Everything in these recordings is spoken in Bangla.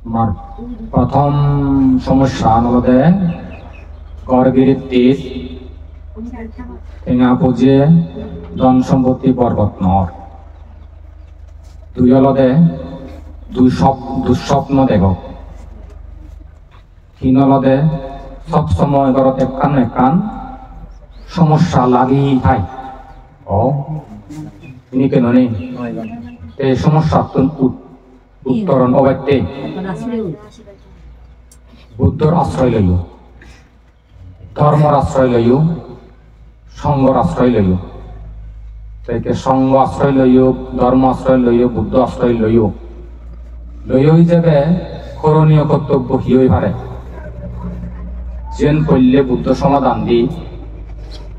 আমার প্রথম সমস্যা হলে গড়গিরির টেঙা পুজিয়ে ধন সম্পত্তি বরকত নর দুই হলদে দুঃস্বপ্ন দেখ তিন হলদে সব সময় ঘরত একান সমস্যা লাগি থাই ও তিনি কেন নেই এই সমস্যা উত্তরণ অবাইতে বুদ্ধর আশ্রয় লইও ধর্মর আশ্রয় লইও সংঘর আশ্রয় লইও তাইকে সংঘ আশ্রয় লইও ধর্ম আশ্রয় লইও বুদ্ধ আশ্রয় লইও হিসেবে করণীয় কর্তব্য হিই পারে যেন করলে বুদ্ধ সমাধান দি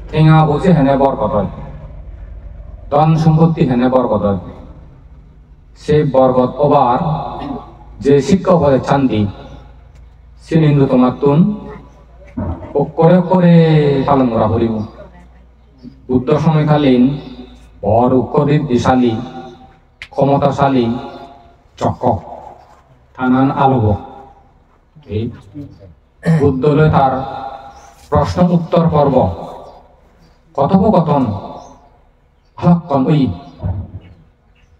ঠেঙা বুঝে হেনে বরকত হয় ধন সম্পত্তি হেনে বরকত হয় সেই বরকত ওবার যে শিক্ষক হয়ে চান্দি সে নিন্দু তোমার তুন ও করে করে পালন করা করিব বুদ্ধ সময়কালীন বড় উৎকৃতিশালী ক্ষমতাশালী চক্র থানান আলোক এই বুদ্ধলে তার প্রশ্ন উত্তর পর্ব কথোপকথন হলক্ষণ ওই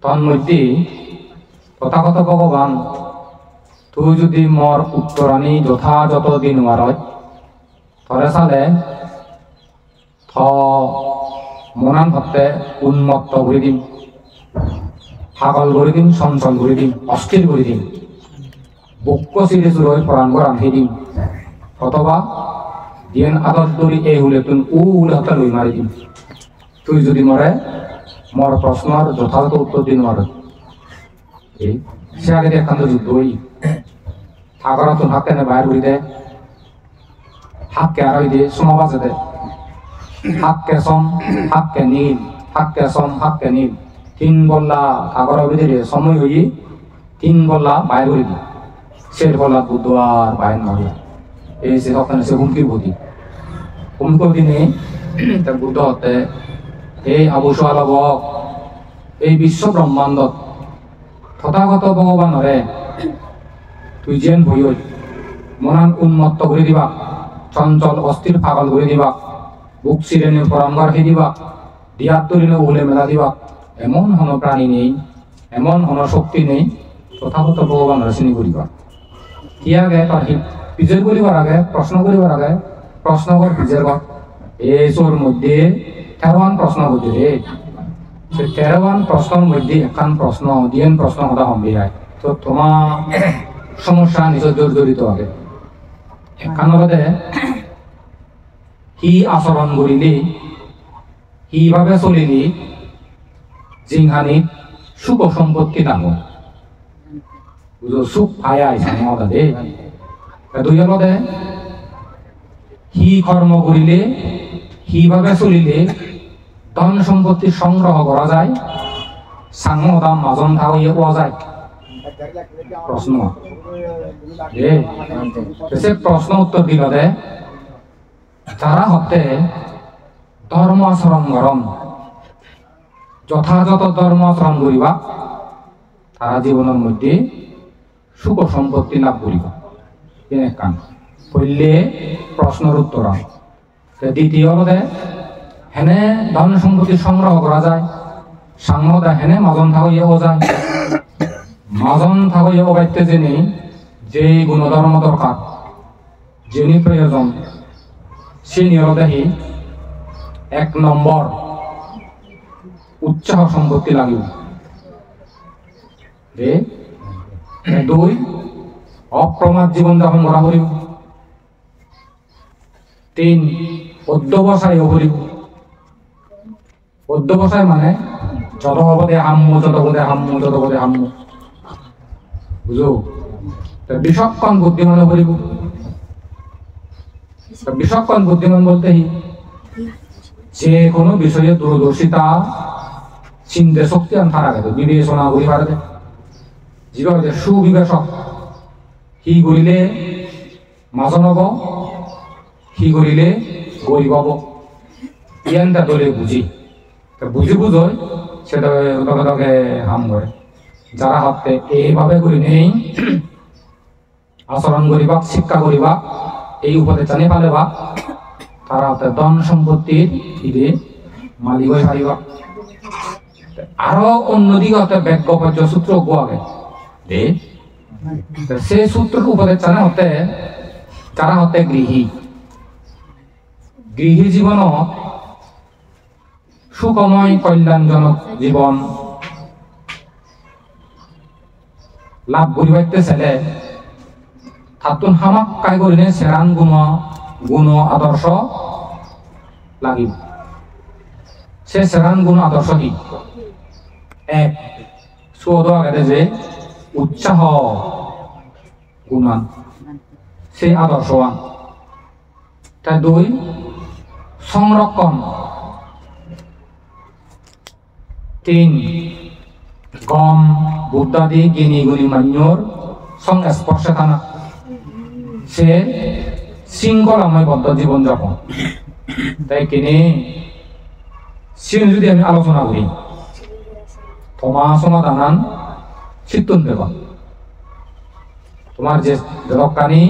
তন্মধ্যে তথাগত ভগবান তুই যদি মর উত্তরাণী যথাযথ দিন হয় তরে সালে থ মনান হতে উন্মত্ত করে দিম পাগল করে দিম চঞ্চল করে দিম অস্থির করে দিম বক্ষ চিরে চুরই পরাণ করান সেই দিম অথবা দিয়েন আদত দরি এই হলে তুই উলে হতে লই মারি দিম তুই যদি মরে মর প্রশ্নর যথাযথ উত্তর দিন মার সে আগে একান্ত যুদ্ধ হই থাকার তুন হাতে নে বাইর করে দেয় হাতকে আড়াই দিয়ে সমাবাসে দেয় হাতকে সম হাতকে নীল হাতকে সম হাতকে নীল তিন বল্লা থাকার ভিতরে সময় হই তিন বল্লা বাইর করে দিই সে বল্লা বুদ্ধ আর বাইর নয় এই সে ওখানে সে হুমকির বুদ্ধি হুমকির দিনে বুদ্ধ হতে এই আবশ্যক এই বিশ্ব ব্রহ্মাণ্ড তথাগত ভগবানরে তুই যেন ভই মনান উন্মত্ত করে দিবা চঞ্চল অস্থির পাগল করে দিবা বুক চিরেনে পরম্বর হে দিবা দিয়াত তরিনে উলে মেলা দিবা এমন হন প্রাণী নেই এমন হন শক্তি নেই তথাগত ভগবানরে চিনি করিবা কি আগে তার বিজয় করিবার আগে প্রশ্ন করিবার আগে প্রশ্ন কর বিজয় কর এই চোর মধ্যে 13 প্রশ্ন বুঝি রে সে 13 প্রশ্নের মধ্যে একান প্রশ্ন দিয়েন প্রশ্ন কথা সম্বিয়ায় তো তোমার সমস্যা নিজ জড়িত আগে একান হলে কি আচরণ করিলি কিভাবে চলিলি জিংহানি সুখ সম্পত্তি ডাঙর বুঝো সুখ পায় আইসা মদা দে দুই হলে কি কর্ম করিলে কিভাবে চলিলে ধন সম্পত্তি সংগ্রহ করা যায় সাংদাম মাজন থাকলে পাওয়া যায় প্রশ্ন সে প্রশ্ন উত্তর দিল দে যারা হতে ধর্ম আচরণ গরম যথাযথ ধর্ম আচরণ করিবা তারা জীবনের মধ্যে সুখ সম্পত্তি লাভ করিবা কান করলে প্রশ্নের উত্তর দ্বিতীয় হলে হেনে ধন সম্পত্তি সংগ্রহ করা যায় সাংমদা হেনে মাজন থাকইয়াও যায় মাজন থাকইয়াও বাইতে জেনে যে গুণধর্ম দরকার যিনি প্রয়োজন সে নিরদেহী 1 নম্বর উৎসাহ সম্পত্তি লাগিব 2 অপ্রমাদ জীবন যাপন করা করিব 3 অধ্যবসায় করিব অধ্যবসায় মানে যত হবদে হাম্মু যত বদে হাম্মু যত বদে হাম্মু বুঝো বিচক্ষণ বুদ্ধিমান করিব বিচক্ষণ বুদ্ধিমান বলতে যে কোনো বিষয়ে দূরদর্শিতা চিন্তা শক্তি আনতে থাকে বিবেচনা করি পারে যেভাবে সুবিবেচক কি করিলে মাজন হব কি করিলে গরিব হব ইয়ানটা দলে বুঝি বুঝি বুঝোয় সেটা তকে হাম করে যারা হাতে এইভাবে করে নেই আচরণ করিবা শিক্ষা করিবা এই উপদেশ জানি পালেবা তারা হতে ধন সম্পত্তির ইদে মালিক হয়ে পারিবা আরো অন্যদিকে হতে ব্যাজ্ঞপর্য সূত্র গোয়াগে দে সে সূত্রের উপদেশ জানে হতে যারা হতে গৃহী গৃহী জীবন সুখময় কল্যাণজনক জীবন লাভ করিবাইতে ছেলে তাতুন হামাক কাই করিনে সেরান গুণ আদর্শ লাগিব সে সেরান গুণ আদর্শ কি এক সুদ আগে যে উৎসাহ গুণান সেই আদর্শবান তাই দুই সংরক্ষণ তিন গম বুদ্ধাদি জ্ঞানী গুণী মান্যর সংস্পর্শে থানা সে শৃঙ্খলাময় বদ্ধ জীবন যাপন তাই কিনে সে যদি আমি আলোচনা করি তোমার সমাধান সিদ্ধন দেবা তোমার যে দরকারি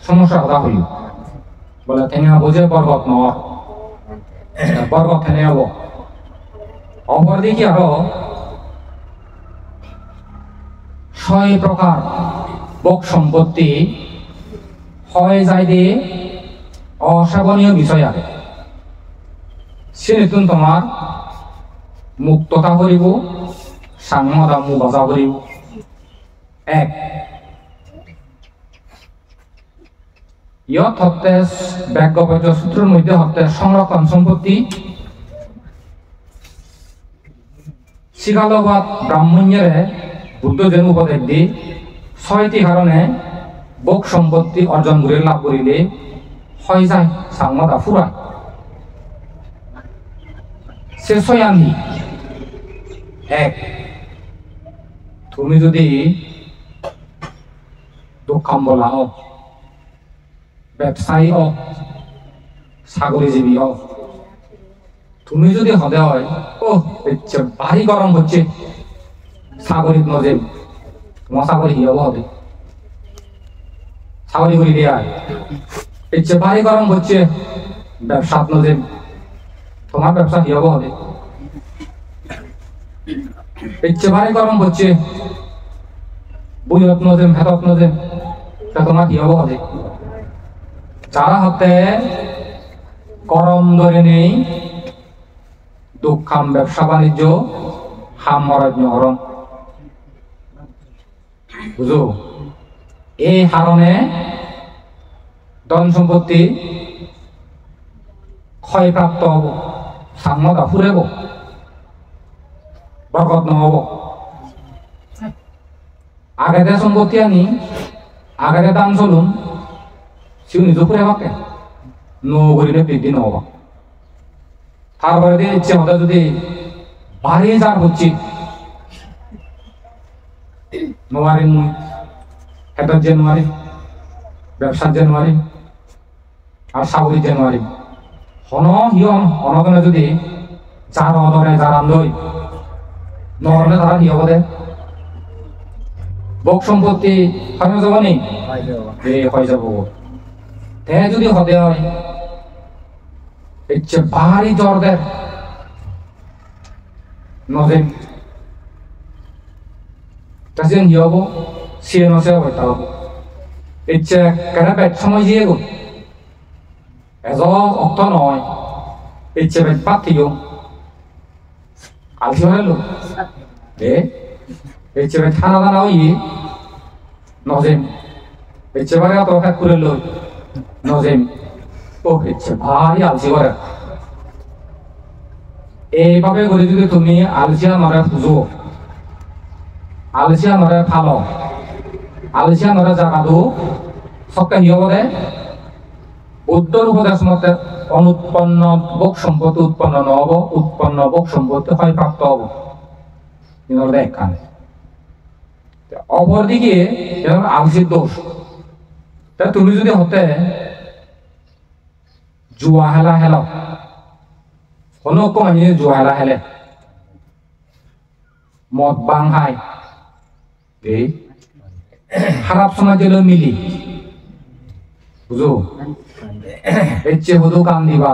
সমস্যা কথা হইল বলে থেনে হবো যে বরগত নর বরগত থেনে হবো অপর দিকে আরো 6 প্রকার ভোগ সম্পত্তি হয় যায় দিয়ে অসাবনীয় বিষয় আছে সে নতুন তোমার মুক্ততা করিব সাংমদা মু বজা করিব এক ইয়ত হতে ব্যাজ্ঞপর্য সূত্রের মধ্যে হতে সংরক্ষণ সম্পত্তি শিকালবাদ ব্রাহ্মণ্যের বুদ্ধ যেন উপদেশ দি 6টি কারণে ভোগ সম্পত্তি অর্জন করে লাভ করিলে হয় যায় সাংমদা ফুরায় সে ছয়ানি এক তুমি যদি দোকান বলা হোক ব্যবসায়ী হোক চাকরিজীবী হোক তুমি যদি হদে হয় ও ভারী গরম হচ্ছে চাকরিত নজে তোমার চাকরি হিয়াবো হবে চাকরি করে দিয়া ভারী গরম হচ্ছে ব্যবসাত নজে তোমার ব্যবসা হিয়াবো হবে ভারী গরম হচ্ছে বুঝত নজেম হেতত নজেম তা তোমার হিয়াবো হবে যারা হতে গরম ধরে নেই দুঃখাম ব্যবসা বাণিজ্য হাম মরাজ্য হরণ বুঝো এই হারণে ধন সম্পত্তি ক্ষয়প্রাপ্ত হব সাংমদা ফুরেব বরকত নহব আগে সম্পত্তি আনি আগে দাম চলুন সিও নিজ ফুরে পাকে নগরীরে বৃদ্ধি নহব তারপরে দিয়ে ইচ্ছে হতে যদি বাড়ি যার হচ্ছে নোয়ারি মুই হেটার জানুয়ারি ব্যবসার জানুয়ারি আর সাগরী জানুয়ারি হন হিয়ম হনজনে যদি যার অদরে যার আন্দোলন নহলে তারা কি হব দে ভোগ সম্পত্তি হয় যাব নি হয়ে যাব তে যদি হদে হয় ইচ্ছে ভারী জ্বর দেয় নজেম তাজিন হিয়াব সিয়ে নসে হইতা হব ইচ্ছে কেন পেট সময় দিয়ে গো এজ অক্ত নয় ইচ্ছে পেট পাতিও আলসি হলো এ ইচ্ছে পেট ঠান্ডা দানা হই নজেম ইচ্ছে বারে অত কাজ করে লই নজেম ও ইচ্ছে ভারী আলসি করে এইভাবে করে যদি তুমি আলসিয়া নরে খুঁজো আলসিয়া নরে ফালো আলসিয়া নরে জাগাদো সবকে হিয়ব দে উত্তর উপদেশ মতে অনুৎপন্ন ভোগ সম্পত্তি উৎপন্ন নহব উৎপন্ন ভোগ সম্পত্তি হয় প্রাপ্ত হব এখানে অপরদিকে আলসির দোষ তা তুমি যদি হতে জুয়া হেলা হেলাও কোনো কমাই জুয়া হেলা হেলে মদ বাং হাই খারাপ সমাজ হলো মিলি বুঝো এর চেয়ে হুদু কান দিবা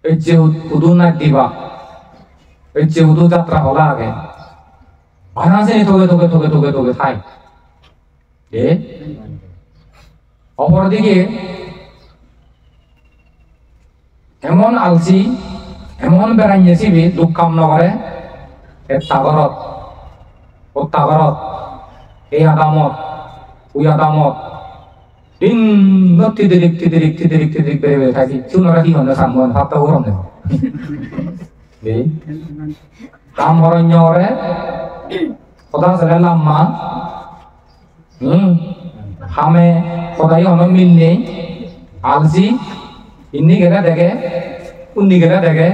এর চেয়ে হুদু নাচ দিবা এর চেয়ে হুদু যাত্রা হলা আগে ভাড়াছে তোকে তোকে তোকে তোকে তোকে খাই এ অপরদিকে এমন আলসি এমন বেড়াইয়েছিবি দুঃখ কাম নকরে এর তাগরত ও তাগরত এই আদামত ওই আদামত দিন তিদিরিক বেড়ে বেড়ে থাকি চুনারা কি হন সামন হাতটা গরম দেব কাম হরণ্যরে সদা সালে লাম্মা হামে সদাই অন মিল নেই আলসি ইন্নি গেলে দেখে উন্নি গেলে দেখে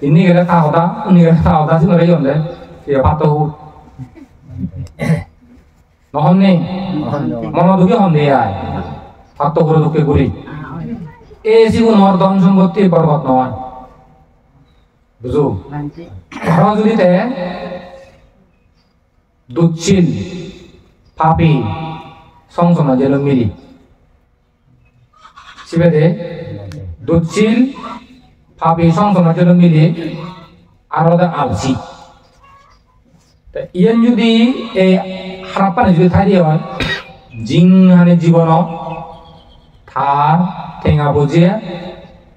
ইন্নি গেলে খাওয়া উন্নি গেলে খাওয়া চুনারা কি হন দে হাতটা নহন নেই মন দুঃখে হন দিয়ে আয় হাত করে দুঃখে করি এই জীবনের ধন সম্পত্তি বরবাদ নয় বুঝো ঘর যদি দুচ্ছিল পাপি সংসনা যেন মিলি শিবেদে দুচ্ছিল পাপি সংসনা যেন মিলি আর আলসি ইয়ান যদি এই খারাপ পানি যদি থাই দিয়ে হয় জিং হানি জীবন থার ঠেঙা বুঝিয়ে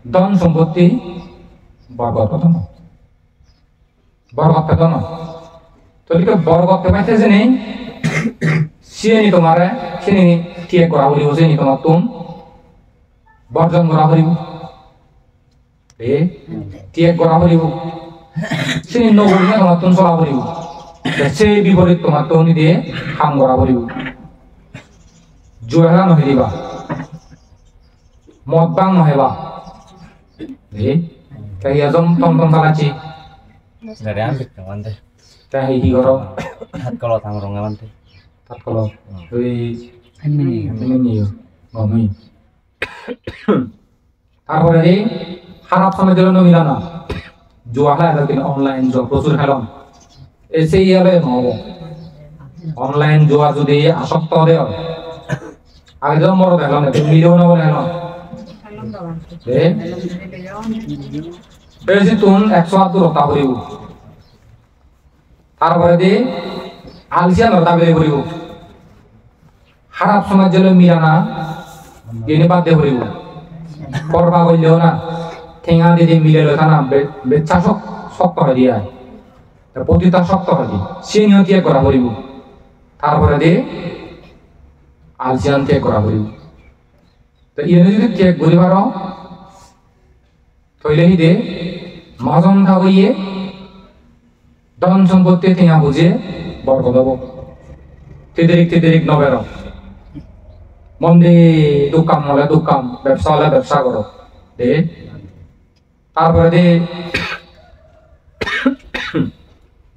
ধন সম্পত্তি বরগত পেত না বরগত পেত না তোকে বরগত পেপাইতে যে নেই সিয়ে তোমার সিনি ঠিক করা বলিব সিনি তোমার তুম বর্জন করা বলিব এ ঠিক করা বলিব সিনি নগরিয়া তোমার তুম চলা বলিব সেই বিপরীত তোমার তনি দিয়ে কাম করা বলিব জোয়ারা নহিবা মদ বাং নহেবা তাই এজন টমটম চালাচ্ছি তাই কি কর হাত কল থাম রঙা মানতে হাত কল ওই গমই তারপরে এই খারাপ সময় দিল মিলা না জোয়া খেলা অনলাইন প্রচুর খেলাম এসে ইয়াবে নহব অনলাইন জোয়া যদি আসক্ত হলে আগে তো মরো দেখলাম না মিলেও না বলে বেশি তুম 100 রতা করিব তারপরে দিয়ে আলসিয়া নতা বেড়ে করিব খারাপ সমাজ যেন মিলা না এনে বাদ দিয়ে করিব করবা করলেও না ঠেঙা দিয়ে মিলে লেখা না বেচা শক্ত হয়ে দিয়ে প্রতিটা শক্ত হয়ে দিয়ে সে নিয়ে ত্যাগ করা করিব তারপরে দিয়ে আলসিয়ান ত্যাগ করা করিব তো এনে যদি ত্যাগ করিবার তৈলে হিদে মহাজন থাকইয়ে ধন সম্পত্তি ঠেঙা বুঝে বর্গ দেব তিদিরিক নবের মন্দি দোকান হলে দোকান ব্যবসা হলে ব্যবসা করো দে তারপরে দে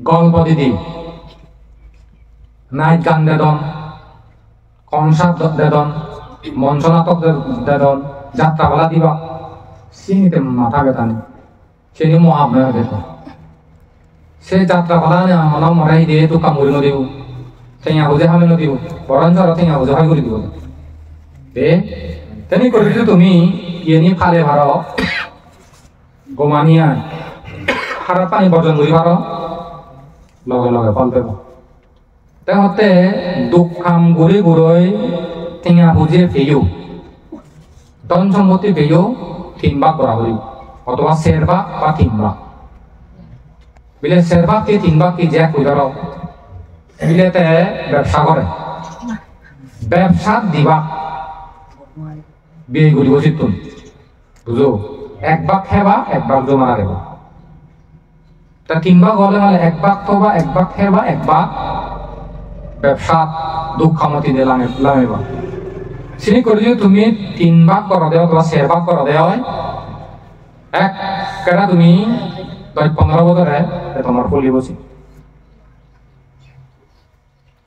গল্প দিদি নাইট গান দেদন কনসার্ট দেদন মঞ্চ নাটক দেদন যাত্রাপালা দিবা সিনিতে মাথা ব্যথা নেই সেনি মহাবনয় দেখো সে যাত্রাপালা মনে মরাই দিয়ে তো কামড়ি নদিব ঠেঙা বুঝে হামে নদিব বরঞ্চ আর ঠেঙা বুঝে হাই করে দিব দে তেনি করে দিলে তুমি ইয়ে ফালে ভার গোমানিয়া খারাপ পানি বর্জন করি ভার লগে লগে ফল পেব তেহতে দুঃখ কাম ঘুরে ঘুরই ঠেঙা বুঝে ফেইও ধন সম্পত্তি ফেইও 3 ভাগ করা হইব অথবা 4 ভাগ বা 3 ভাগ বিলে 4 ভাগ কি 3 ভাগ কি যে কইদার বিলেতে ব্যবসা করে ব্যবসা দিবা বিয়ে করিব চিত্তুন বুঝো 1 ভাগ খেবা 1 ভাগ জমা রাখব তা 3 ভাগ হলে মানে 1 ভাগ থবা 1 ভাগ খেবা 1 ভাগ ব্যবসা দুঃখ কামতি দিয়ে লামেবা সিনি করে যদি তুমি 3 ভাগ করা দেও অথবা 4 ভাগ করা দেও এক কেনা তুমি 10-15 বছরে তোমার ফলি বসি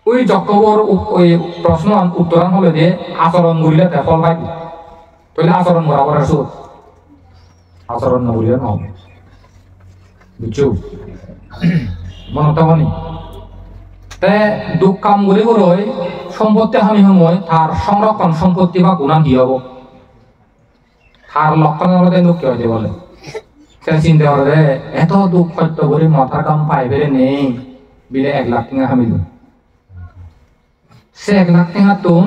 ওই যকবর ওই প্রশ্ন উত্তরান হলে যে আচরণ করিলে তে ফল পাইবি তাহলে আচরণ বরাবর সুদ আচরণ না করিলে নহব বুঝছো মনত হবনি তে দুঃখ কাম গুলি করে সম্পত্তি হানি সময় তার সংরক্ষণ সম্পত্তি বা গুণান কি হব তার লক্ষণ হলে দুঃখ হইতে বলে সে চিন্তা করে এত দুঃখ সত্য করে মাথার কাম পাই বেড়ে নেই বিলে 1 লাখ টাকা হামিল সে 1 লাখ টাকা তুন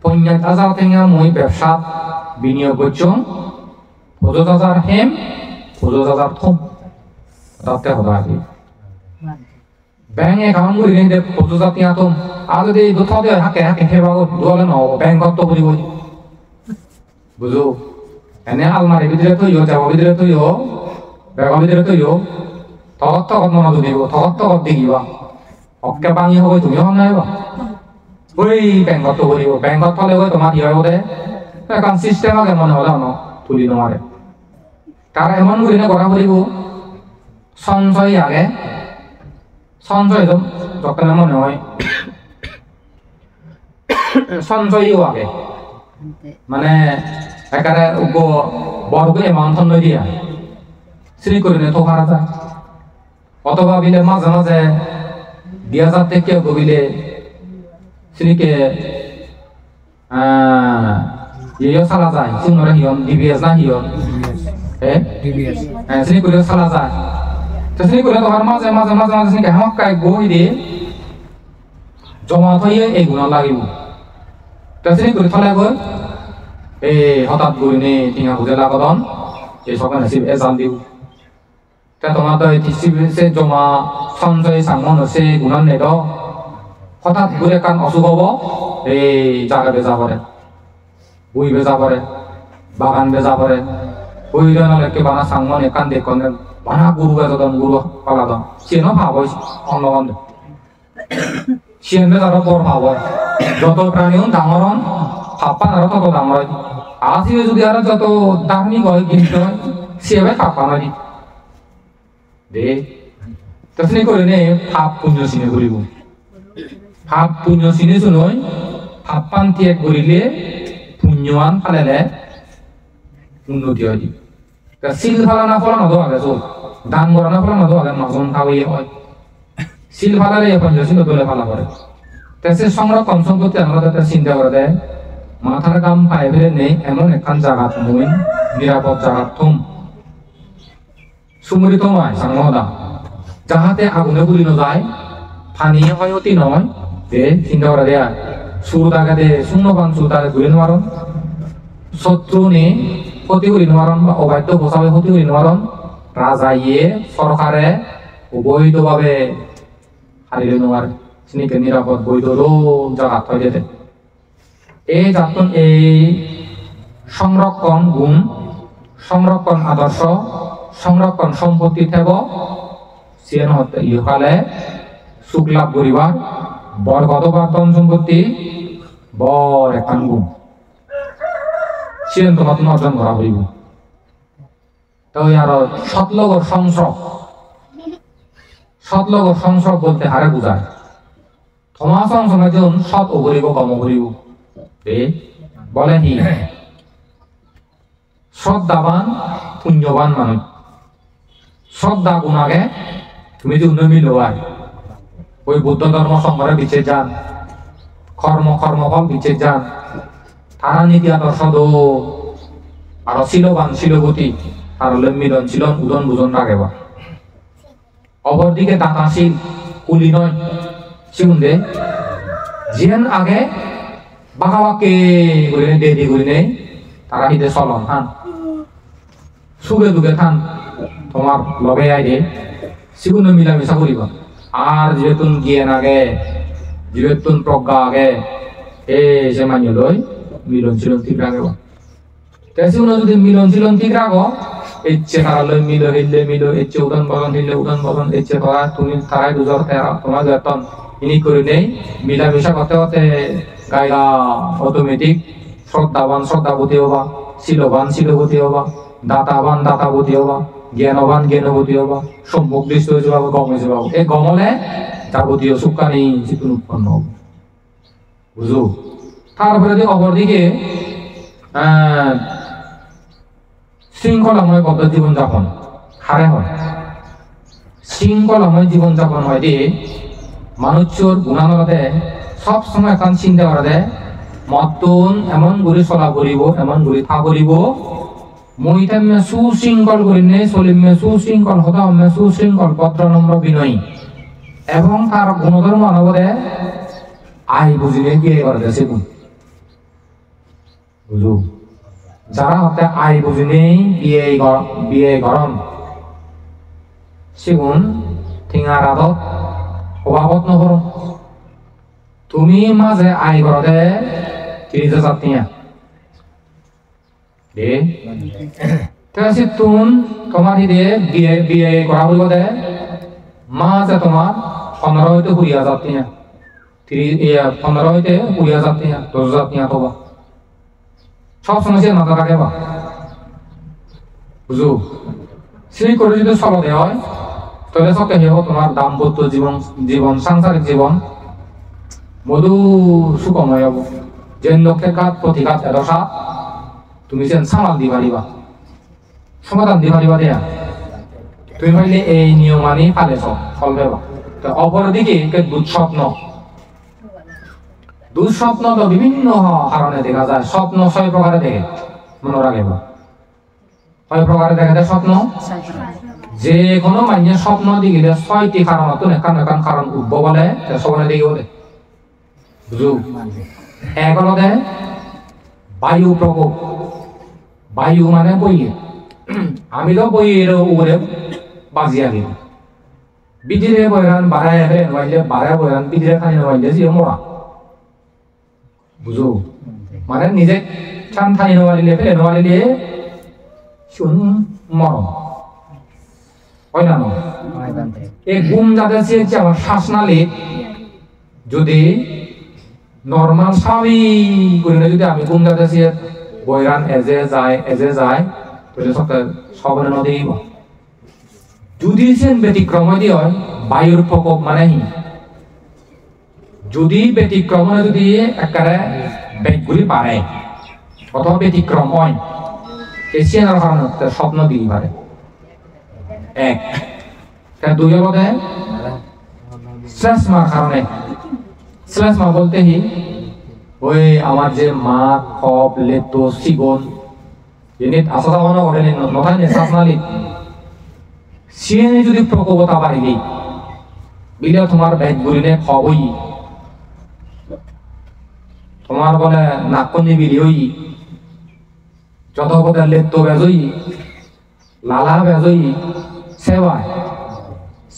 50,000 টাকা মই ব্যবসা বিনিয়োগ করছো 50,000 হেম 50,000 থম তাতে হতো আর কি ব্যাংক অ্যাকাউন্ট করে নিয়ে 50,000 টাকা থম আর যদি দুটো দিয়ে হাকে হাকে হেবাগো দুয়ালে ন ব্যাংক কত করিব বুঝো এনে আলমারি ভিতরে থইও যাবো ভিতরে থইও ব্যাগের ভিতরে থইও তত মনোযোগ দিব তত দেখিবা অক্কে ভাঙি হবে তুমি হন নাইবা ওই ব্যাংকত করিব ব্যাংকত থলে তোমার কি হয় ওদের এখন সিস্টেম আগে মনে হলে ন তুলি নোৱাৰে তারা এমন করে না করা করিব সঞ্চয় আগে সঞ্চয় যখন মনে হয় সঞ্চয়ও আগে মানে একারে বড় এমাউন্ট নয় দিয়া শ্রী করে তো হারা যায় অথবা বিলে মাঝে মাঝে 2000 থেকে গবিলে শ্রীকে ইয়ে সালা যায় শুনরে হিয়ন ডিবিএস না হিয়ন ডিবিএস শ্রী করে সালা যায় তো শ্রী করে তো মাঝে মাঝে মাঝে মাঝে শ্রীকে হামকাই বই দিয়ে জমা থইয়ে এই গুণ লাগিব তো শ্রী করে থলে গৈ এই হঠাৎ গৈ নে টিঙা বুঝে লাগন এই সকাল আসি এজান দিও তা তোমার তো সে জমা সঞ্চয় সাংমন হচ্ছে গুণান নেই তো হঠাৎ ঘুরে কান অসুখ হব এই জায়গা বেজা পড়ে বই বেজা পড়ে বাগান বেজা পড়ে বই কে বানা সাংমন একান দেখুন বানা গুরু বেজন গুরু পালা দাম সেনো ভাব অন্য সিয়েন বেজারও বড় ভাব যত প্রাণী ডাঙরন খাপ্পান আরো তত দাম হয় আজি যদি আরো যত দামি হয় কিনতে হয় সেভাবে খাপ্পান হয় দে তখনই করে নে পাপ পুণ্য চিনে করিব পাপ পুণ্য চিনে শুনই পাপান ত্যাগ করিলে পুণ্যৱান ফালেলে উন্নতি হয় তা সিল ফালানা ফলানো তো আগে চল দান করানো ফলানো তো আগে নজন খাওয়াই হয় সিল ফালালে এখন সিল দলে ফালা করে তাছে সংরক্ষণ সম্পত্তি আমরা তাতে চিন্তা করে দেয় মাথার কাম পাই ফেলে নেই এমন একখান জায়গা মই নিরাপদ জায়গা থম সুমরিত নয় সাংমদা যাহাতে আগুনে পুরি যায় পানি হয় অতি নয় দে চিন্তা করে দেয়া সুর দাগাতে শূন্যবান সুর দাগে ঘুরে নেওয়ারন শত্রু নে ক্ষতি করি নেওয়ারন বা অবাধ্য বসাবে ক্ষতি করি নেওয়ারন রাজা ইয়ে সরকারে অবৈধভাবে হারিয়ে নেওয়ার চিনিকে নিরাপদ বৈধ জায়গা থই দিতে এই যাতন এই সংরক্ষণ গুণ সংরক্ষণ আদর্শ সংরক্ষণ সম্পত্তি থেব সিয়েন হতে ইহকালে সুখ লাভ করিবার বরগতবার ধন সম্পত্তি বর একখান গুণ সিয়েন তোমার অর্জন করা হইব তাই আর সৎলগর সংস্রব বলতে হারে বুঝায় তোমার সংসঙ্গে যেমন সৎ ও করিব কম করিব বলে হি শ্রদ্ধাবান পুণ্যবান মানুষ শ্রদ্ধা গুণ আগে তুমি যদি উন্নমিল হয় ওই বুদ্ধ ধর্ম সংঘরে বিচে যান কর্মফল বিচে যান তারা নীতি আদর্শ দো আর শিলবান শিলবতী আর মিলনশীলন উদন বুজন রাখে বা অপরদিকে দাতাশীল কুলি নয় শিখুন যেন আগে বাহাবাকে করে দেরি করে নেই তারা হিতে চলন থান সুখে দুঃখে থান তোমার লবে আইরে সেগুলো মিলামিশা করিব আর যেহেতু জ্ঞান আগে যেহেতু প্রজ্ঞা আগে সে মানিয়ে লই মিলনশীলন ঠিক রাখব সেগুলো যদি মিলনশীলন ঠিক রাখো ইচ্ছে তারা লই হইলে ইচ্ছে উদান বদন হইলে উদান বদন ইচ্ছে তারা তুমি তারাই দুজন তোমার বেতন ইনি করে নেই মিলামিশা করতে করতে গাইলা অটোমেটিক শ্রদ্ধাবান শ্রদ্ধাবতী হবা শিলবান শিলবতী হবা দাতাবান দাতাবতী হবা জ্ঞানবান জ্ঞানবতী হবা সম্মুখ দৃষ্ট হয়েছে বাবু গম হয়েছে বাবু এই গমলে যাবতীয় সুখানি চিতুন উৎপন্ন হবে বুঝু তারপরে অপরদিকে শৃঙ্খলাময় পদ্ধতি জীবনযাপন হারে হয় শৃঙ্খলাময় জীবনযাপন হয় দিয়ে মানুষের গুণানলতে সব সময় কান চিন্তা করে দে মতন এমন করে চলা করিব এমন করে থা করিব মই তামে সুশৃঙ্খল করি নে চলিমে সুশৃঙ্খল হতামে সুশৃঙ্খল পত্র নম্র বিনয়ী এবং তার গুণধর্ম অনবদে আই বুঝিলে বিয়ে করে দেছে গুণ বুঝু যারা হতে আই বুঝিনে বিয়ে গরম সেগুন ঠিঙার আদত অভাবত নহর তুমি মাঝে আই ঘরতে তিরিজে যাত্রিয়া দে তাহলে তুম তোমার হিদে বিয়ে করা হইব দে মাঝে তোমার 15 হইতে 20 যাত্রিয়া 15 হইতে 20 যাত্রিয়া 10 যাত্রিয়া তো সব সমস্যার মাথা রাখে বা বুঝু সেই করে যদি চলো দেওয়া হয় তাহলে সবকে হেব তোমার দাম্পত্য জীবন সাংসারিক জীবন মধু সুখময় হব যে লক্ষ্যের কাজ প্রতিঘাত এদশা তুমি যেন সামাল দি পারিবা সমাধান দি পারিবা দেয়া তুমি ভাইলে এই নিয়মানি ফালে চলবে বা অপরদিকে দুঃস্বপ্ন তো বিভিন্ন কারণে দেখা যায় স্বপ্ন 6 প্রকারে দেখে মনে রাখবে 6 প্রকারে দেখা যায় স্বপ্ন যে কোনো মানুষের স্বপ্ন দিকে 6টি কারণ তো একান কারণ উদ্ভব বলে সবনে দিকে বলে বুঝু এক হলো দে বায়ু প্রকোপ বায়ু মানে বইয়ে আমি তো বইয়ের উপরে বাজিয়া গেল বিজিরে বইরান বাড়ায় নইলে বাড়ায় বইরান বিজিরে খানি নইলে যে মরা বুঝো মানে নিজে চান থানি নওয়ালিলে শুন মরম হয় না এই গুম যাদের চেয়েছে আমার শ্বাসনালী যদি নর্মাল স্বাভাবিক করে যদি আমি গুম যাদের চেয়ে বইরান এজে যায় তাহলে সবরে নদী যদি সেন ব্যতিক্রম হয় বায়ুর প্রকোপ মানে যদি ব্যতিক্রম যদি একেবারে ব্যাগগুলি পারে অথবা ব্যতিক্রম হয় এশিয়ানের কারণে স্বপ্ন দিতে পারে এক দুই হলো শ্লেষ্মার কারণে শ্লেষ্মা বলতে ওই আমার যে মা খপ লেতো সিগন জিনিস আসা যাওয়া না করে নথায় নে শ্বাসনালী সিএনে যদি প্রকোপতা বাড়িলি বিলে তোমার ব্যাগগুলি নে খবই তোমার বলে নাকনি বিলি হই যত কথা লেতো বেজই লালা বেজই সেবা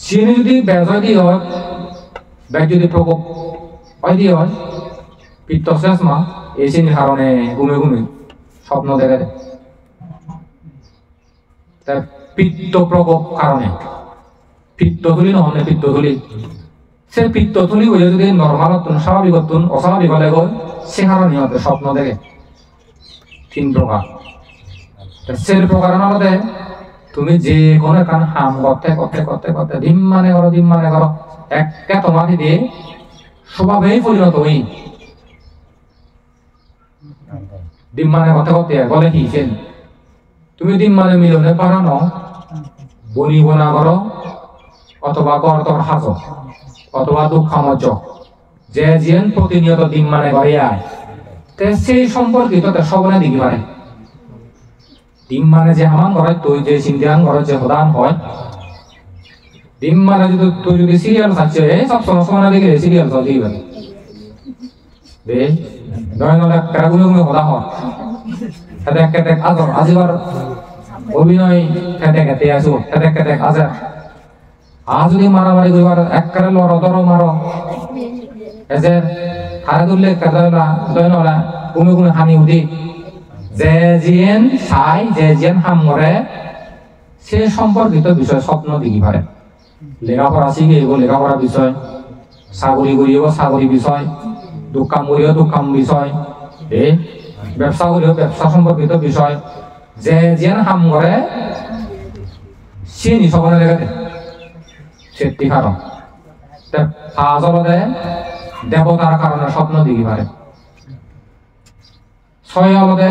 সিএনে যদি বেজয় দিয়ে হয় ব্যাগ যদি প্রকোপ হয় দিয়ে হয় পিত্ত শ্লেষ্মা এই শ্রেণীর কারণে ঘুমে স্বপ্ন দেখে দেয় পিত্ত প্রকোপ কারণে পিত্তথলি নহলে পিত্তথলি সে পিত্তথলি হয়ে যদি নর্মাল স্বাভাবিক অস্বাভাবিক হলে গল সে কারণে হতে স্বপ্ন দেখে 3 প্রকার সে প্রকার মধ্যে তুমি যে কোনো কান হাম করতে দিন মানে করো একটা তোমার দিয়ে স্বভাবেই পরিণত হই দিন মানে করতে বলে কি তুমি দিন মানে মিলনে পারানো বনি বনা করো অথবা করতর হাজ অথবা দুঃখামজ যে জিয়ান প্রতিনিয়ত দিন মানে করে আয় সেই সম্পর্কিত সবনে দিকে পারে দিন মানে যে আমার ঘরে তুই যে চিন্তান ঘরে যে প্রধান হয় দিন মানে যদি তুই যদি সিরিয়াল থাকছে সব সময় দেখে সিরিয়াল চলতেই পারে বেশ নয় গুলো হদা হয় খেতে আদর আজিবার অভিনয় খেতে আসো খেতে আজার আজ যদি মারামারি করিবার একবারে লড় মারো এজের হারে তুললে কাদালা দয়নলা গুমে হানি উঠি যে জিয়েন চাই যে জিয়েন হাম করে সে সম্পর্কিত বিষয় স্বপ্ন দেখি পারে লেখাপড়া শিখিব লেখাপড়া বিষয় চাকরি করিব চাকরি বিষয় দোকান করিব দোকান বিষয় ব্যবসা করিব ব্যবসা সম্পর্কিত বিষয় যে জিয়েন হাম করে সে নিশবনে লেগে সেটি কারণ দেবতার কারণে স্বপ্ন দেখি পারে 6 হলদে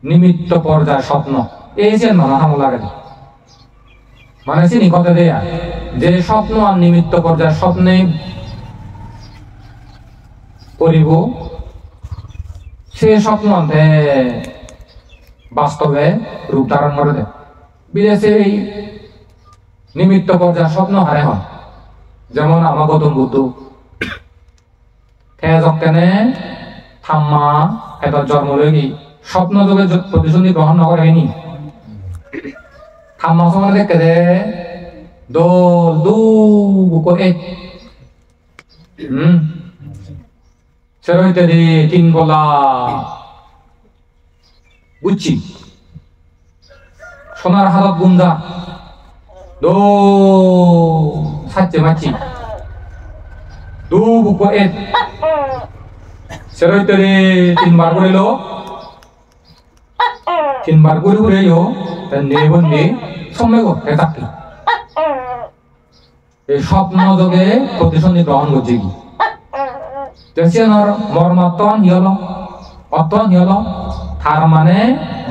নিমিত্ত পর্যায় স্বপ্ন এই যে নানা হাম লাগে মানে চিনি কথা দেয়া যে স্বপ্ন আর নিমিত্ত পর্যায়ের স্বপ্নে পড়িব সে স্বপ্ন আনতে বাস্তবে রূপ ধারণ করে দেয়। বিদেশে এই নিমিত্ত পর্যায়ের স্বপ্ন হারে হয়। যেমন আমার গৌতম বুদ্ধ কেনে থাম্মা এত জন্ম লই স্বপ্ন যোগে প্রতিসন্ধি গ্রহণ নকরেনি। থাম্মা সময় দেখে দে দোল দু করে সেরইতে দি তিন বলা বুঝছি সোনার হালত গুন্দা দো সাচ্চে মাছি দু বুকো এ সেরইতে দি তিনবার করিল তিনবার করে করেও তার নিবন্ধে সময় করতে থাকি এই স্বপ্ন যোগে প্রতিসন্ধি গ্রহণ করছে কি মর্মাত্ম হিয়ল অর্থ হিয়ল তার মানে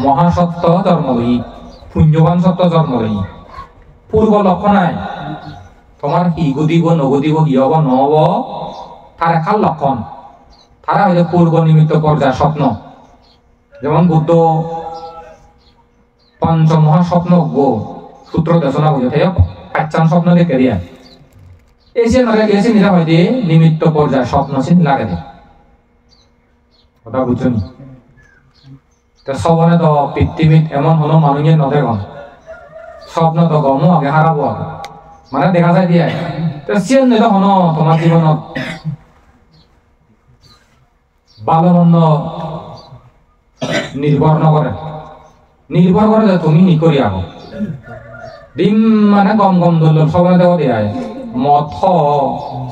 মহাসত্য জন্মই পুণ্যবান সত্য জন্মই পূর্ব লক্ষ্য নাই তোমার কি গদিব নগদিব কি হব নহব তার একাল লক্ষণ তারা হইলে পূর্ব নিমিত্ত পর্যায় স্বপ্ন। যেমন বুদ্ধ পঞ্চমহাস্বপ্ন সূত্র দেশনা বুঝে পাঁচান স্বপ্ন দেখে দিয়া এসে নরে গেছে নিরা হয় দিয়ে নিমিত্ত পর্যায় স্বপ্ন সে লাগে দে কথা বুঝছো নি সবনে তো পৃথিবীত এমন হলো মানুষের নদে গম স্বপ্ন তো গমও আগে হারাবো আগে মানে দেখা যায় দিয়ে সে নিলে হন তোমার জীবনত ভালো মন্দ নির্ভর নকরে নির্ভর করে যে তুমি নি করি আgo ডিম মানে গম গম দল সবাই দেওয়া দিয়ে মথ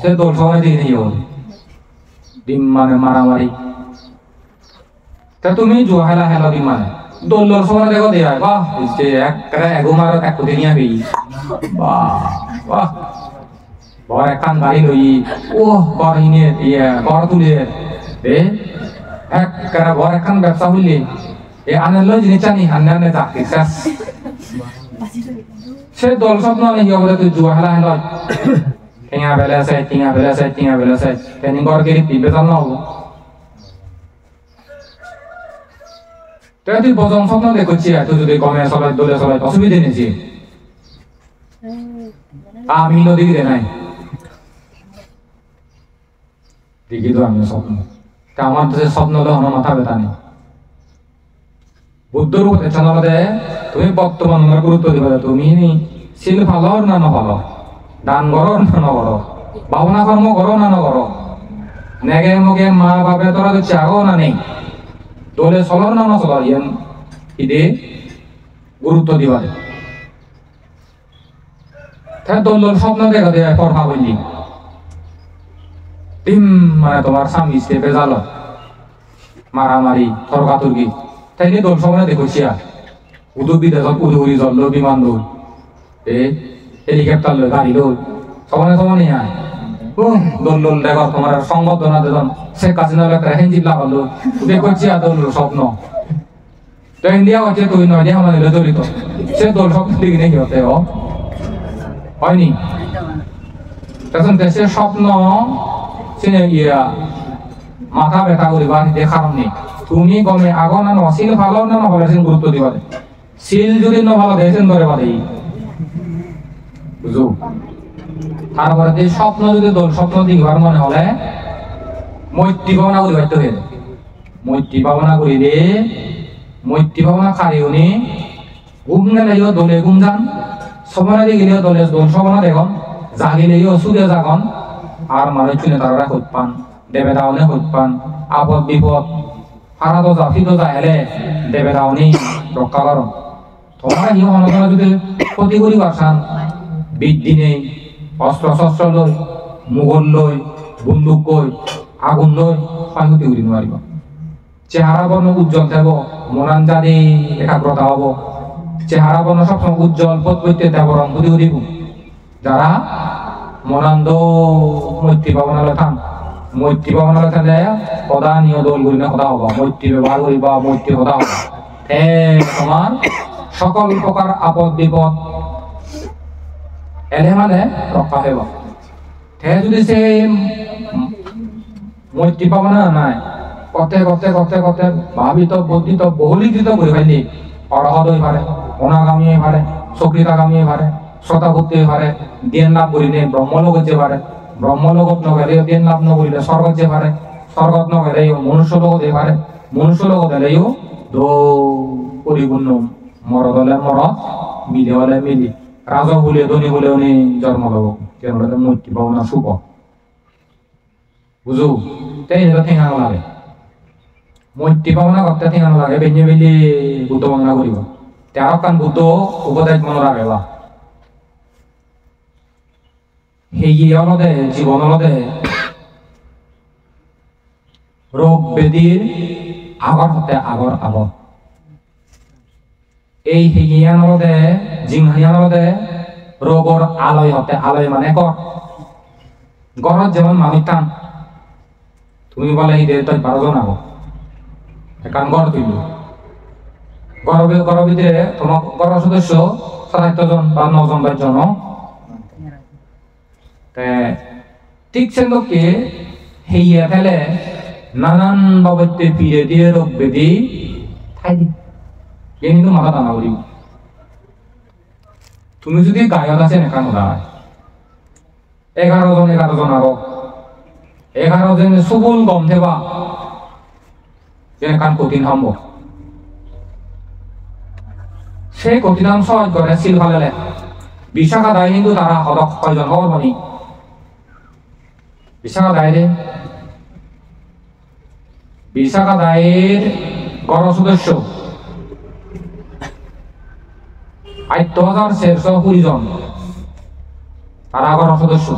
সে দল সবাই দিয়ে নিয়ে ডিম মানে মারামারি তা তুমি জুয়া হেলা হেলা ডিম মানে দল সবাই দেওয়া দিয়ে বাহ যে একটা এগুমার এক কোটি নিয়ে আবি বাহ বাহ বড় একখান গাড়ি লই ও বড় হিনে ইয়ে বড় তুলে এক বড় একখান ব্যবসা হইলে এ আনলো জিনিস জানি আন্নে চাকরি শেষ সে দল স্বপ্ন নেই বলে তুই জুয়া হেলা হেলা টিঙা বেলাছে টিঙা বেলাছে টিঙা বেলাছে তেনি ঘর গেলি পিবে চাল না হবো তুই বজন স্বপ্ন দেখছি তুই যদি কমে চলাই দলে চলাই অসুবিধে নিয়েছি আমি নদী দে নাই দেখি তো আমি স্বপ্ন আমার তো স্বপ্ন হলো আমার মাথা ব্যথা নেই বুদ্ধ রূপ মধ্যে তুমি বর্তমান গুরুত্ব দিবে তুমি শিল ভালো না না ভালো দান করো না না করো ভাবনা কর্ম করো না না করো নেগে মুগে মা বাপে তোরা তো চাগো না নেই দলে চলো না না চলো ইয়ান ইদে গুরুত্ব দিবা তাই দল স্বপ্ন দেখা দেয় পড়া বললি টিম মানে তোমার স্বামী স্টেপে জালো মারামারি তর্কাতর্কি তাই নিয়ে দল সময় দেখছি উদু বিদেশত উদুরি জল বিমান দৌড় হেলিকপ্টার লো গাড়ি দৌড় সমানে সমানে দল দল দেখো তোমার সংবর্ধনা দিলাম শেখ হাসিনা হেঞ্জিব লাগালো দেখছি দল স্বপ্ন তো ইন্ডিয়া হচ্ছে তুই নয় দিয়ে আমাদের জড়িত সে দল স্বপ্ন দিকে নেই হতে হয়নি তখন দেশের স্বপ্ন সে ইয়া মাথা ব্যথা করিবা দেখার নেই তুমি গমে আগো না শিল ভালো না ভালো সিল গুরুত্ব দিবা শিল যদি না ভালো দেখেন ধরে বাদে বুঝো তারপরে যে স্বপ্ন যদি দল স্বপ্ন দিবার মনে হলে মৈত্রী ভাবনা করি বাধ্য হয়ে মৈত্রী ভাবনা করি দে মৈত্রী ভাবনা খারিও নি ঘুম গেলেও দলে ঘুম যান সবনা দিয়ে গেলেও দলে দল সবনা দেখুন জাগিলেও সুদে জাগন আর মানুষ চুনে তারা হইত পান দেবে দাওনে হইত পান আপদ বিপদ হারা তো যা ফিতো যা হেলে দেবে দাওনি রক্ষা করো তোমার ইহ অনগণা যদি ক্ষতি করি বাসান বৃদ্ধি নেই অস্ত্র শস্ত্র লই মুঘল লই বন্দুক কই আগুন লই ক্ষয়ক্ষতি করি নোৱাৰিব চেহারা বর্ণ উজ্জ্বল থাকব মনান জানি একাগ্রতা হব চেহারা বর্ণ সবসময় উজ্জ্বল পথ বইতে দেব রং বুঝি দিব যারা মনান্দ মৈত্রী ভাবনালে থান মৈত্রী ভাবনালে থাকলে প্রধানীয় দল করি না কথা হবা মৈত্রী ব্যবহার করিবা মৈত্রী কথা হবা তোমার সকল প্রকার আপদ বিপদ এলে মানে রক্ষা হইব তে যদি সে মৈত্রী পাবনা নাই কতে কতে কতে কতে ভাবিত বর্ধিত বহুলিকৃত করে ফেলি অরহত হয়ে পারে অনাগামী হয়ে পারে সক্রিয়তাগামী হয়ে পারে শ্রোতাভক্তি হয়ে পারে জ্ঞান লাভ করিলে ব্রহ্মলোক হতে পারে ব্রহ্মলোকত নগেলে জ্ঞান লাভ নকরিলে স্বর্গ হতে পারে স্বর্গত নগেলেও মনুষ্য লোক হতে পারে মনুষ্য লোক হলেও দো পরিপূর্ণ মরদ হলে মরদ মিলি হলে মিলি রাজা হলে ধনী হলে উনি জন্ম লব কেন মৈত্রী পাবনা শুভ বুঝু তাই এটা ঠেঙানো লাগে মৈত্রী পাবনা করতে ঠেঙানো লাগে বেঞ্জে বেলি বুদ্ধ বাংলা করিব তেরো কান বুদ্ধ উপদেশ মনে রাখে বা সেই অলদে জীবন অলদে রোগ বেদির আগর হতে আগর আগর এই হিগিয়ান অলদে জিংহানিয়ান অলদে রোগর আলয় হতে আলয় মানে গরত যেমন মানুষ টান তুমি বলে এই দেড় 12 জন আগো কারণ গড় তুইল গড় ভিতরে তোমার গড় সদস্য 7 জন বা 9 জন 10 জন ঠিক সেগুলোকে হেইয়া ফেলে নানান বাবদে ফিরে দিয়ে রোগ বেদি খাই দি কিন্তু মাথা টানা করি তুমি যদি গায়ত আছে একান্ন দাঁড়ায় 11 জন আগো 11 জন সুবুল গম থেবা যে কান কঠিন হামব সে কঠিনাম সহজ করে সিল ফালেলে বিশাখা দায় কিন্তু তারা হদক কয়জন হওয়ার মানি বিশাখা দায়ের গড় সদস্য 8,420 জন তারা গড় সদস্য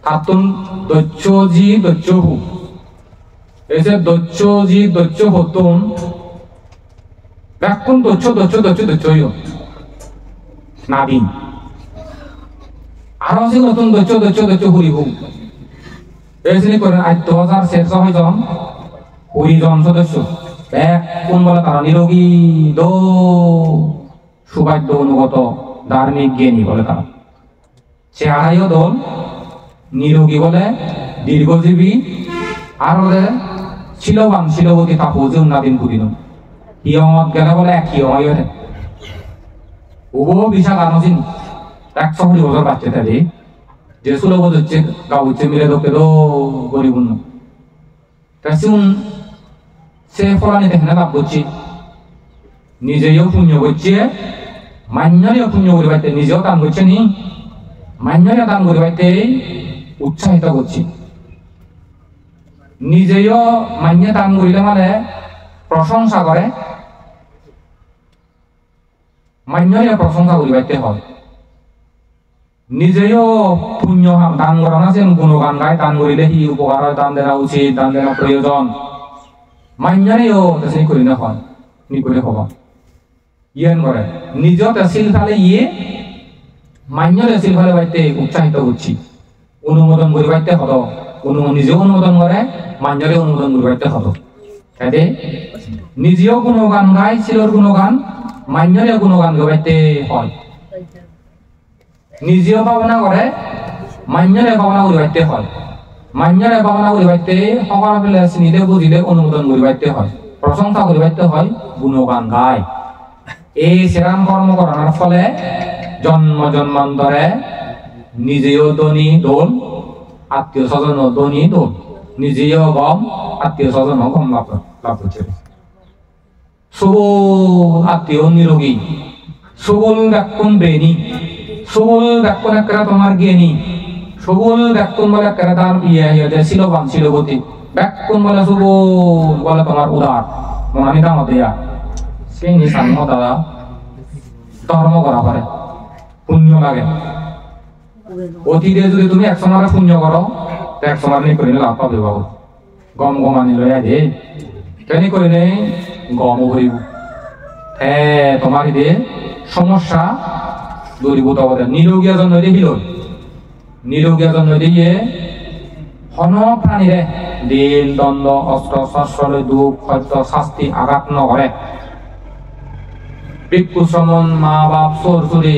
তাতুন দৈত্যজি দৈত্যহু এসে দৈত্যজি দৈত্য হতুন ব্যাকুন দৈত্যই নাবিন আরো আছে নতুন দৈত্য হরিহু এসে করেন 8,420 জন হরিজন সদস্য কোন বলে তারা নিরোগী দো সুবাদ্য অনুগত ধার্মিক জ্ঞানী বলে তারা চেহারাইও দল নিরোগী বলে দীর্ঘজীবী আর শিলবান শিলবতী তাপজি উন্নাদিন পুরিন হিয়মত গেলে বলে এক হিয়মাই উভয় বিশাল আনজিন 120 বছর বাচ্চা তাদের যে ষোলো বছর হচ্ছে গাও হচ্ছে মিলে দোকে দো গরিবুন্ন সে ফলানি দেখে লাভ করছি নিজেও পুণ্য করছে মান্যরেও পুণ্য করে পাইতে নিজেও দান করছে নি মান্যরে দান করে পাইতে উৎসাহিত করছি নিজেও মান্য দান করিলে মানে প্রশংসা করে মান্যরে প্রশংসা করে পাইতে হয় নিজেও পুণ্য দান করা না যেন গুণগান গায় দান করিলে হি উপকার হয় দান দেওয়া উচিত দান দেওয়া প্রয়োজন মান্যরেও তেসি করি না হয় নি করে হবা ইয়ান করে নিজেও তেসিল ফালে ইয়ে মান্যরে সিল ফালে বাইতে উৎসাহিত করছি অনুমোদন করে বাইতে হতো নিজেও অনুমোদন করে মান্যরে অনুমোদন করে বাইতে হতো তাতে নিজেও গুণগান গায় ছিলর গুণগান মান্যরে গুণগান গাইতে হয় নিজেও ভাবনা করে মান্যরে ভাবনা করে বাইতে হয় মান্যরে ভাবনা করে বাইতে সকল ফেলে চিনিলে বুঝিলে অনুমোদন করে বাইতে হয় প্রশংসা করে বাইতে হয় গুণগান গায় এই সেরাম কর্ম করার ফলে জন্ম জন্মান্তরে নিজেও ধনী দোল আত্মীয় স্বজন ধনী দোল নিজেও গম আত্মীয় স্বজন গম লাভ করছে সবল আত্মীয় নিরোগী সবল ব্যাকুণ ব্রেনী সবল ব্যাকুণ একটা তোমার জ্ঞানী সবল ব্যাকুণ বলে একটা তার ইয়ে শিলবান শিলবতী ব্যাকুণ বলে সবল বলে তোমার উদার মনানি দাম দেয়া সেই নিশান দাদা ধর্ম করা পারে পুণ্য লাগে অতীতে যদি তুমি 100 মারে পুণ্য করো তো 100 মার নেই করিলে লাভ পাবে বাবু গম গমানি লয়া দে কেন করিলে গম হইব তোমার এদের সমস্যা দূরীভূত হবে নিরোগীয় জন্য দেখিল নিরোগীয় জন্য দিয়ে হন প্রাণীরে দিল দ্বন্দ্ব অস্ত্র শস্যলে দুঃখ সত্য শাস্তি আঘাত নকরে ভিক্ষু শ্রমণ মা বাপ চোর চুরি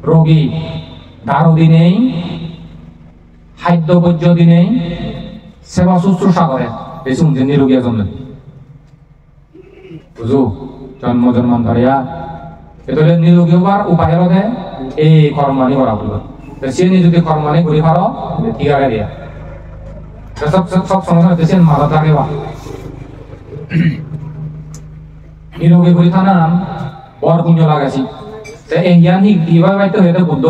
রোগী দারুদি নেই, খাদ্য পর্যদি নেই, সেবা শুশ্রূষা করে বেশি উঠে নিরোগীর জন্য বুঝু জন্ম জন্মান্তরিয়া এতলে নিরোগী হবার উপায় হলে এই কর্মানি করা বলব সে যদি কর্মানি করি পারো ঠিক আছে দিয়া সব সব সমস্যা দেশের মাথা থাকে বা নিরোগী করি থানাম বর পুণ্য লাগাছি এই জ্ঞান কিভাবে বাইতে হইতে বুদ্ধ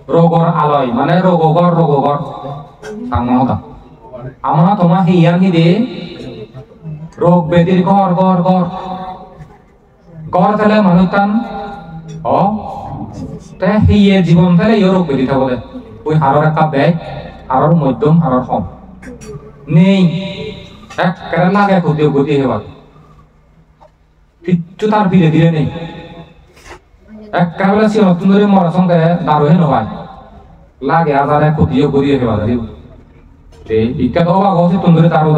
রোগর আলয় মানে রোগগর সাংমতা আমরা তোমার হিয়ান দে রোগ বেদির ঘর ঘর ঘর ঘর তাহলে মানুষ টান ও তাই হিয়ে জীবন তাহলে ইয়ে রোগ বেদি থাকলে ওই হাড়র একটা ব্যাগ হাড়র মধ্যম হাড়র কম নেই এক কেন লাগে গতি হেবার কিচ্ছু তার ফিরে দিলে নেই এক কাবেলা সে নতুন ধরে মরার সঙ্গে দারু হে নয় লাগে আজারে ক্ষতিও করিয়ে হেবা দাঁড়িয়ে ইকা তো অবাক হচ্ছে তুমি দারু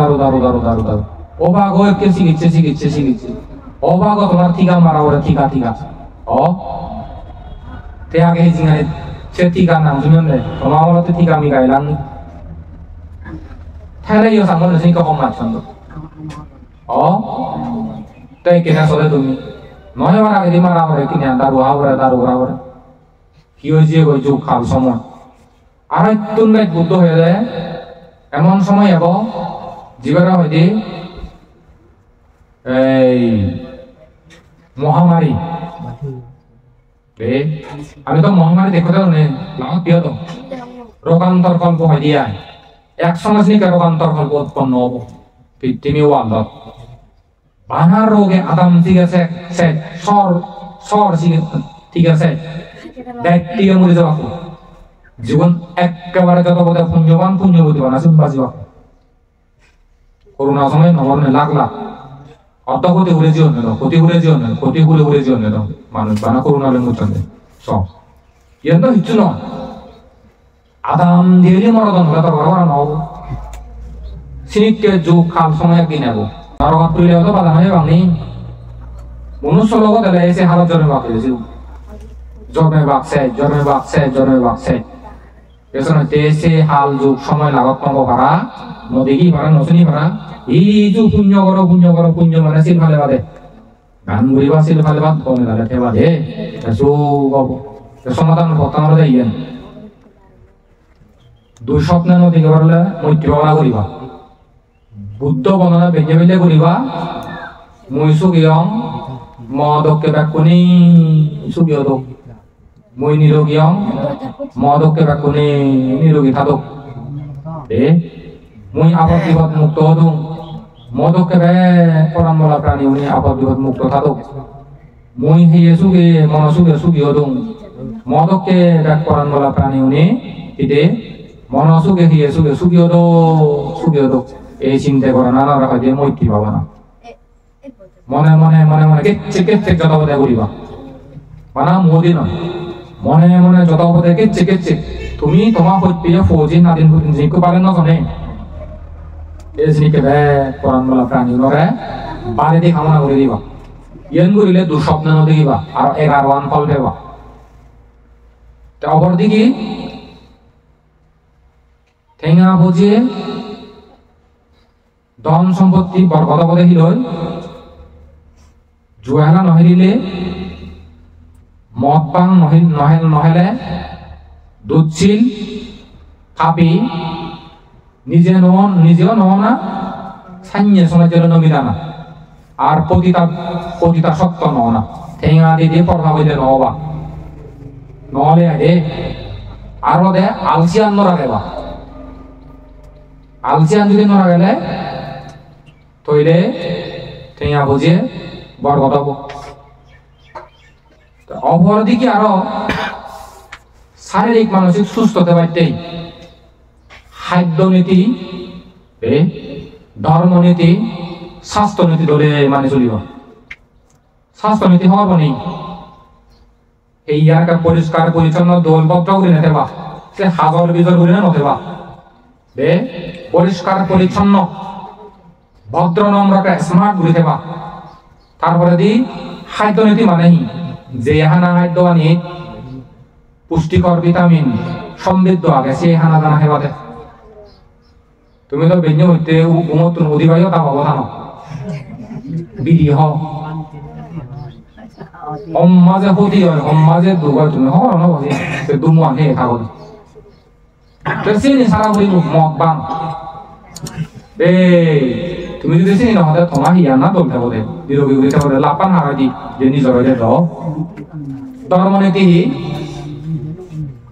অবাক হয়ে কে শিখিচ্ছে অবাক তোমার ঠিকা মারা ওরা ঠিকা ও তে আগে জিঙানে সে ঠিকা নাম শুনুন রে তোমার আমার তো ঠিকা আমি গাইলাম তাহলে ইয়ে সামনে সেই কম মারছন্দ ও তাই কেনা চলে তুমি নয় বার আগে মারা ওরে কিনে দারু আওরে কি হয়েছে ওই যুগ কাল সময় আর তুন বুদ্ধ হয়ে যায় এমন সময় যাব জীবেরা হইতে এই মহামারী আমি তো মহামারী দেখতে লাভ দিয়ে তো রোগান্তর কল্প হয় দিয়া এক সমাজনিকা রোগান্তর কল্প উৎপন্ন হব পৃথিবী ওয়ার্ল্ডত বানার রোগে আদাম ঠিক আছে সর ঠিক আছে দায়িত্ব মরে যাওয়া জীবন একেবারে যত বোধ পুণ্যবতী বানাছে বাঁচিবা করোনা সময় নবরণে লাখ অর্ধ ক্ষতি ঘুরে জীবন ক্ষতি ঘুরে জীবন মানুষ বানা করোনা মুচন সব ইয়ে তো হিচ্ছু নয় আদাম দিয়ে মরদন হলে তো ঘর নহব সিনিকে যুগ খাল সময় একদিন নেব নরকাত তুলে হতো বাধা হয় বাংলি মনুষ্য লগত এলে এসে হালত জন্মে বাঁকিয়েছিল জন্মে বাঁকছে পেছনে তেসে হাল যুগ সময় লাগত নব পারা নদী পারা নচনি পারা এই যুগ পুণ্য মানে সিল ফালে বাদে গান ঘুরিবা সিল ফালে বাদ কমে দাঁড়ে ঠেবা দে সমাধান বর্তমান দেন দুই স্বপ্নে নদী পারলে মৈত্রী বাবা করিবা বুদ্ধ বর্ণনা বেঁচে করিবা মই সুগিয়ং মদকে ব্যাকুনি সুগিয় দোক মই নিরোগীয়ং মদকে ব্যাকুনি নিরোগী থাদক মই আপদ বিপদ মুক্ত হদুং মদকে বে পরাম্বলা প্রাণী উনি আপদ বিপদ মুক্ত থাদক মই হিয়ে সুগে মনসুগে সুগি হদুং মদকে ব্যাক পরাম্বলা প্রাণী উনি ইতে মনসুগে হিয়ে সুগে সুগি হদক এই চিন্তা করে নানা রাখা দিয়ে মৈত্রী পাবা না মনে কেচ্ছে যত বোধ করিবা মানা মোদি নয় মনে যত বোধ কেচ্ছে তুমি তোমার হইতে ফৌজি নাদিন জিনিকো পারেন না জানে এই জিনিকে বে পরাণবলা প্রাণী নরে বাড়ি দিয়ে কামনা করে দিবা ইয়েন করিলে দুঃস্বপ্ন দেখিবা আর 11 ফল পেবা অপর দিকে ঠেঙা বুঝিয়ে ধন সম্পত্তি বরকত পদে হিলয় জুয়ালা নহিলে মদ পান নহলে দুধশীল খাবি নিজেও নহ না সাইন্য সমাজের নমিরা না আর পতিতা সত্য নহ না ঠেঙা দিয়ে পড়া হইলে নহবা নহলে আরে আরো দে আলসিয়ান নরা দেবা আলসিয়ান যদি নরা গেলে তৈলে ঠেঙা বুঝিয়ে বড় কথা অপরদিকে আরো শারীরিক মানসিক সুস্থতা পাইতেই খাদ্য নীতি ধর্ম নীতি স্বাস্থ্য নীতি ধরে মানে চলিব স্বাস্থ্য নীতি হওয়ার নেই এই ইয়ারকা পরিষ্কার পরিচ্ছন্ন দোলপত্র করে নেবা সে হাজর বিজর করে নথেবা পরিষ্কার পরিচ্ছন্ন ভদ্র নম্রকে স্মার্ট ঘুরে থেবা তারপরে দি খাদ্য নীতি মানে যে হানা খাদ্য আনি পুষ্টিকর ভিটামিন সমৃদ্ধ আগে সেই হানা দানা হেবাতে তুমি তো বেঞ্জ হইতে উমতুন অধিবাহীও তা পাবো জানো বিধি হ সমাজে ক্ষতি হয় সমাজে দুগয় তুমি হর না বসে সে দুমুয়ান হে থাকো তো চিনি সারা বলি মগ বাং এই তুমি যদি চিনি নহলে তোমার হিয়া না দল থাকো দে নিরোগী উঠে থাকো দে লাপান হারাই দি যে নিজর দে ধর্মনীতি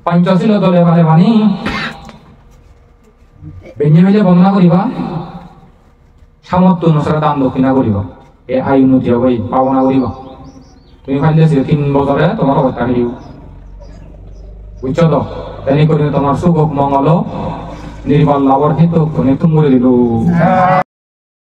পঞ্চশীল দলে মানে মানি বেঞ্জে বেঞ্জে বন্ধনা করিবা সামর্থ্য অনুসারে দান দক্ষিণা করিবা এ আয় উন্নতি হবে পাবনা করিবা তুমি ফাইলে 3 বছরে তোমার অবস্থা হেরিও বুঝছো তো তেনে করে তোমার সুখ মঙ্গল নির্মল লাভর হেতু তুমি দিল